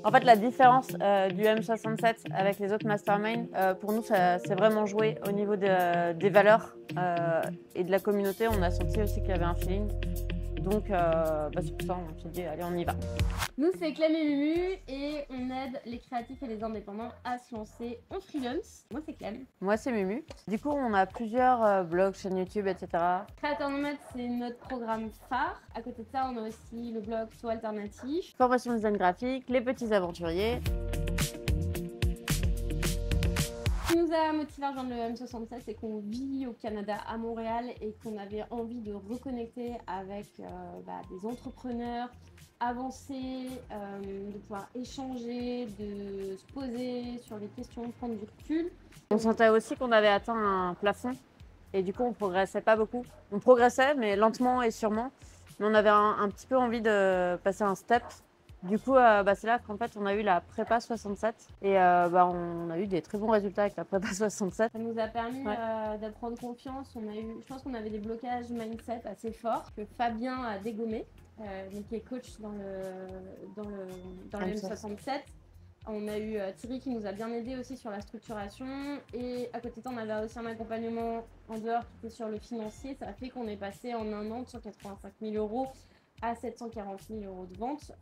En fait, la différence du M67 avec les autres masterminds, pour nous, c'est vraiment joué au niveau des valeurs et de la communauté. On a senti aussi qu'il y avait un feeling. Donc, c'est pour ça on s'est dit, allez, on y va. Nous, c'est Clem et Mumu et on aide les créatifs et les indépendants à se lancer en freelance. Moi, c'est Clem. Moi, c'est Mumu. Du coup, on a plusieurs blogs, chaînes YouTube, etc. Créateur Nomade, c'est notre programme phare. À côté de ça, on a aussi le blog So Alternatif. Formation design graphique, les petits aventuriers. Ce qui nous a motivé à rejoindre le M67, c'est qu'on vit au Canada, à Montréal, et qu'on avait envie de reconnecter avec des entrepreneurs, avancer, de pouvoir échanger, de se poser sur les questions, prendre du recul. On sentait aussi qu'on avait atteint un plafond et du coup on progressait pas beaucoup. On progressait mais lentement et sûrement, mais on avait un petit peu envie de passer un step. Du coup c'est là qu'en fait on a eu la prépa 67 et on a eu des très bons résultats avec la prépa 67. Ça nous a permis de prendre confiance. Je pense qu'on avait des blocages mindset assez forts que Fabien a dégommé, qui est coach dans le M67. On a eu Thierry qui nous a bien aidé aussi sur la structuration, et à côté de ça on avait aussi un accompagnement en dehors qui était sur le financier. Ça a fait qu'on est passé en un an de 185 000 euros à 740 000 euros de vente.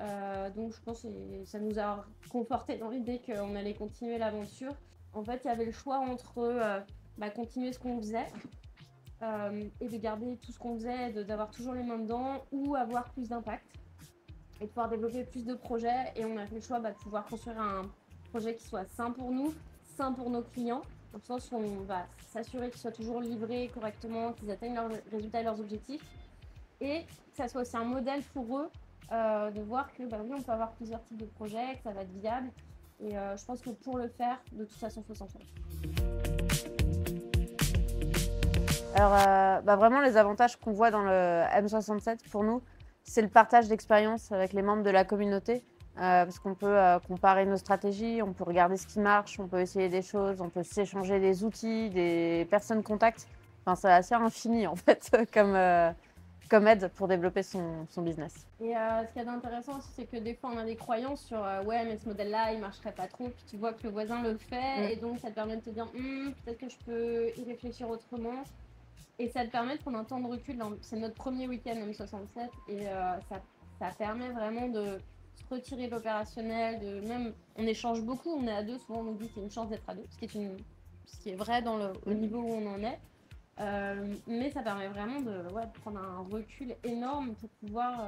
Donc je pense que ça nous a conforté dans l'idée qu'on allait continuer l'aventure. En fait, il y avait le choix entre continuer ce qu'on faisait et de garder tout ce qu'on faisait, d'avoir toujours les mains dedans, ou avoir plus d'impact et de pouvoir développer plus de projets. Et on a fait le choix de pouvoir construire un projet qui soit sain pour nous, sain pour nos clients, dans le sens où on va s'assurer qu'ils soient toujours livrés correctement, qu'ils atteignent leurs résultats et leurs objectifs, et que ça soit aussi un modèle pour eux de voir que oui, on peut avoir plusieurs types de projets, que ça va être viable. Et je pense que pour le faire, de toute façon, il faut s'entourer. Alors vraiment les avantages qu'on voit dans le M67 pour nous, c'est le partage d'expérience avec les membres de la communauté. Parce qu'on peut comparer nos stratégies, on peut regarder ce qui marche, on peut essayer des choses, on peut s'échanger des outils, des personnes contacts. Enfin, c'est assez infini en fait comme aide pour développer son business. Et ce qu'il y a d'intéressant aussi, c'est que des fois on a des croyances sur ouais, mais ce modèle-là il marcherait pas trop, puis tu vois que le voisin le fait, et donc ça te permet de te dire peut-être que je peux y réfléchir autrement. Et ça te permet de prendre un temps de recul. C'est notre premier week-end M67, et ça permet vraiment de se retirer de l'opérationnel. On échange beaucoup, on est à deux, souvent on nous dit que c'est une chance d'être à deux, ce qui est vrai au niveau où on en est. Mais ça permet vraiment de prendre un recul énorme pour pouvoir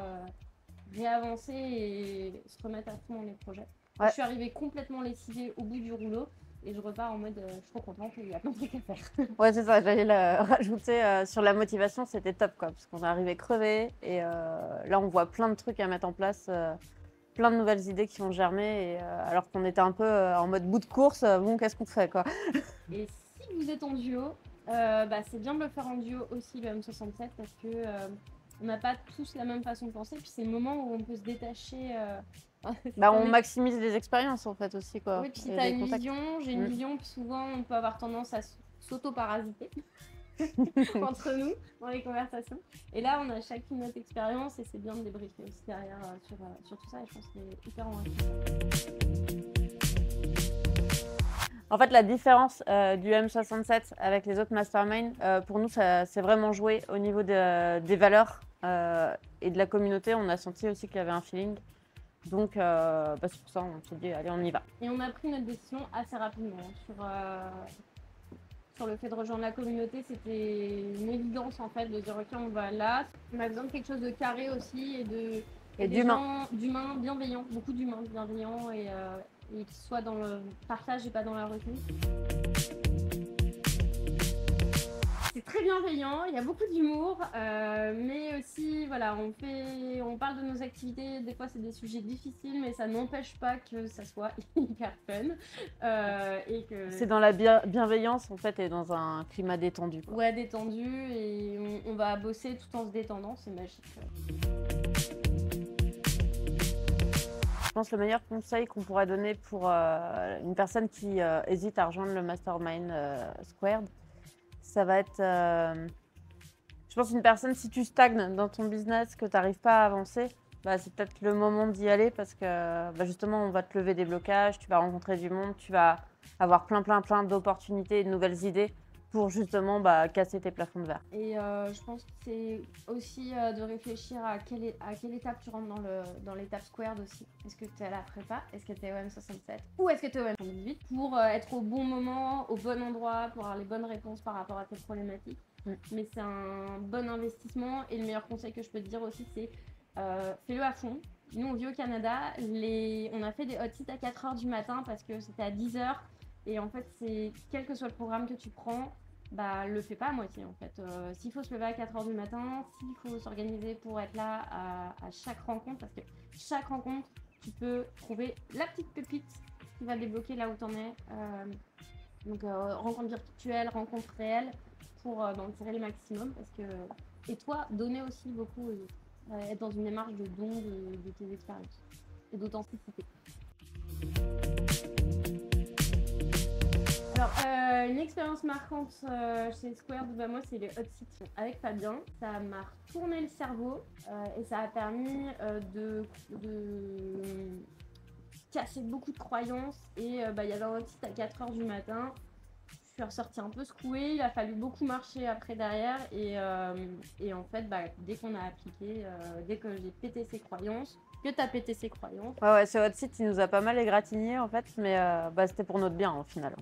réavancer et se remettre à fond dans les projets. Ouais. Je suis arrivée complètement lessivée au bout du rouleau. Et je repars en mode, je suis trop contente, il y a plein de trucs à faire. Ouais, c'est ça, j'allais le rajouter sur la motivation, c'était top quoi, parce qu'on est arrivé crevé et là on voit plein de trucs à mettre en place, plein de nouvelles idées qui vont germer, et alors qu'on était un peu en mode bout de course, bon qu'est-ce qu'on fait quoi. Et si vous êtes en duo, c'est bien de le faire en duo aussi le M67, parce que on n'a pas tous la même façon de penser, puis c'est le moment où on peut se détacher. On maximise les expériences en fait aussi quoi. Oui, puis si tu as une vision, j'ai une vision, puis souvent on peut avoir tendance à s'auto-parasiter entre nous dans les conversations. Et là, on a chacune notre expérience, et c'est bien de débriefer aussi derrière sur tout ça, et je pense que c'est hyper enrichissant. En fait, la différence du M67 avec les autres masterminds, pour nous, c'est vraiment joué au niveau des valeurs et de la communauté. On a senti aussi qu'il y avait un feeling. Donc, c'est pour ça on s'est dit, allez, on y va. Et on a pris notre décision assez rapidement sur le fait de rejoindre la communauté. C'était une évidence en fait de dire ok, on va là. On a besoin de quelque chose de carré aussi, et d'humain bienveillant, beaucoup d'humains bienveillants, et qui soient dans le partage et pas dans la retenue. C'est très bienveillant, il y a beaucoup d'humour, mais aussi on parle de nos activités. Des fois c'est des sujets difficiles, mais ça n'empêche pas que ça soit hyper fun, et que c'est dans la bienveillance en fait, et dans un climat détendu quoi. Ouais, détendu, et on va bosser tout en se détendant, c'est magique. Je pense que le meilleur conseil qu'on pourrait donner pour une personne qui hésite à rejoindre le Mastermind Squared, ça va être, je pense, une personne, si tu stagnes dans ton business, que tu n'arrives pas à avancer, bah, c'est peut-être le moment d'y aller parce que bah, justement, on va te lever des blocages, tu vas rencontrer du monde, tu vas avoir plein d'opportunités et de nouvelles idées pour justement bah, casser tes plafonds de verre. Et je pense que c'est aussi de réfléchir à quelle étape tu rentres dans l'étape squared aussi. Est-ce que tu es à la prépa? Est-ce que tu es au M67? Ou est-ce que tu es au M78? Pour être au bon moment, au bon endroit, pour avoir les bonnes réponses par rapport à tes problématiques. Mais c'est un bon investissement et le meilleur conseil que je peux te dire aussi, c'est fais-le à fond. Nous, on vit au Canada. On a fait des hot seats à 4h du matin parce que c'était à 10h. Et en fait, quel que soit le programme que tu prends, bah, le fais pas à moitié en fait. S'il faut se lever à 4h du matin, s'il faut s'organiser pour être là à chaque rencontre, parce que chaque rencontre, tu peux trouver la petite pépite qui va débloquer là où tu en es. Donc, rencontre virtuelle, rencontre réelle, pour en tirer le maximum. Et toi, donner aussi beaucoup, être dans une démarche de don de tes expériences et d'authenticité. Alors, une expérience marquante chez Squared, bah, moi, c'est les hot seats avec Fabien. Ça m'a retourné le cerveau et ça a permis de casser beaucoup de croyances. Et il y avait un hot seat à 4h du matin. Je suis ressortie un peu secouée. Il a fallu beaucoup marcher après derrière. Et en fait, dès qu'on a appliqué, dès que j'ai pété ses croyances, que tu as pété ses croyances. Ouais, ce hot seat, il nous a pas mal égratigné en fait, mais bah, c'était pour notre bien au final.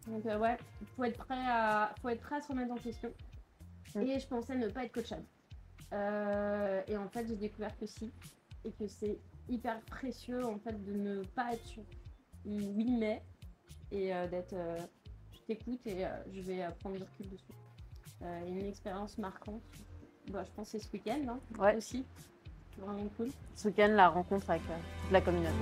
Donc ouais, faut être prêt à se remettre en question. Et je pensais ne pas être coachable. Et en fait, j'ai découvert que si, et que c'est hyper précieux en fait de ne pas être sur oui mais et d'être je t'écoute et je vais prendre du recul dessus. Une expérience marquante, bah, je pense que c'est ce week-end aussi, c'est vraiment cool. Ce week-end, la rencontre avec la communauté.